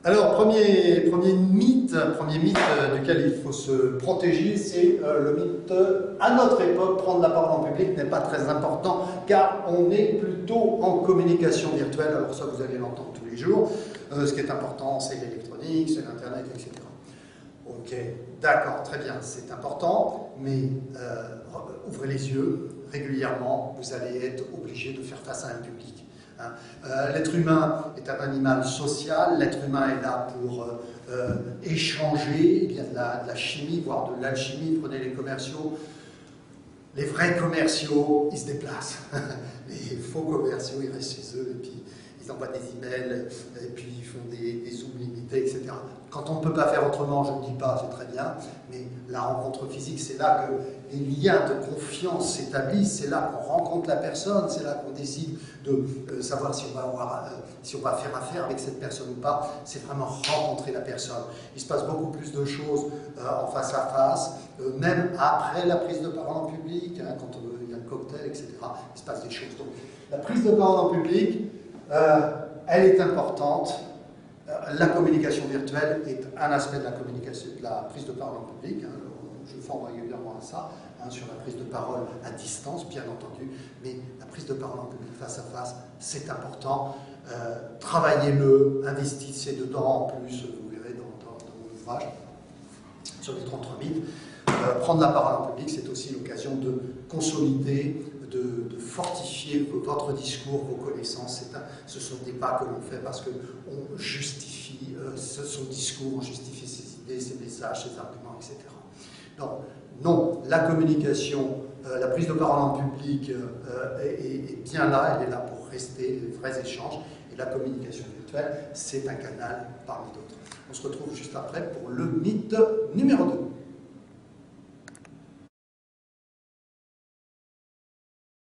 Alors, premier mythe duquel il faut se protéger, c'est le mythe à notre époque, prendre la parole en public n'est pas très important car on est plutôt en communication virtuelle. Alors ça, vous allez l'entendre tous les jours. Ce qui est important, c'est l'électronique, c'est l'Internet, etc. Ok, d'accord, très bien, c'est important, mais ouvrez les yeux, régulièrement, vous allez être obligé de faire face à un public. L'être humain est un animal social, l'être humain est là pour échanger, il y a de la chimie, voire de l'alchimie, prenez les commerciaux. Les vrais commerciaux, ils se déplacent. Les faux commerciaux, ils restent chez eux et puis ils envoient des emails et puis ils font des zooms limités, etc. Quand on ne peut pas faire autrement, je ne dis pas, c'est très bien, mais la rencontre physique, c'est là que les liens de confiance s'établissent, c'est là qu'on rencontre la personne, c'est là qu'on décide de savoir si on va faire affaire avec cette personne ou pas. C'est vraiment rencontrer la personne. Il se passe beaucoup plus de choses en face à face, même après la prise de parole en public, quand il y a le cocktail, etc. Il se passe des choses. Donc, la prise de parole en public, elle est importante. La communication virtuelle est un aspect de la communication, de la prise de parole en public. Je forme régulièrement à ça, sur la prise de parole à distance, bien entendu, mais la prise de parole en public face à face, c'est important. Travaillez-le, investissez dedans en plus, vous verrez dans mon ouvrage sur les 33 mythes. Prendre la parole en public, c'est aussi l'occasion de consolider, de fortifier votre discours, vos connaissances. Ce sont des pas que l'on fait parce qu'on justifie son discours, on justifie ses idées, ses messages, ses arguments, etc. Donc, non, la communication, la prise de parole en public est bien là, elle est là pour rester, les vrais échanges, et la communication virtuelle, c'est un canal parmi d'autres. On se retrouve juste après pour le mythe numéro 2.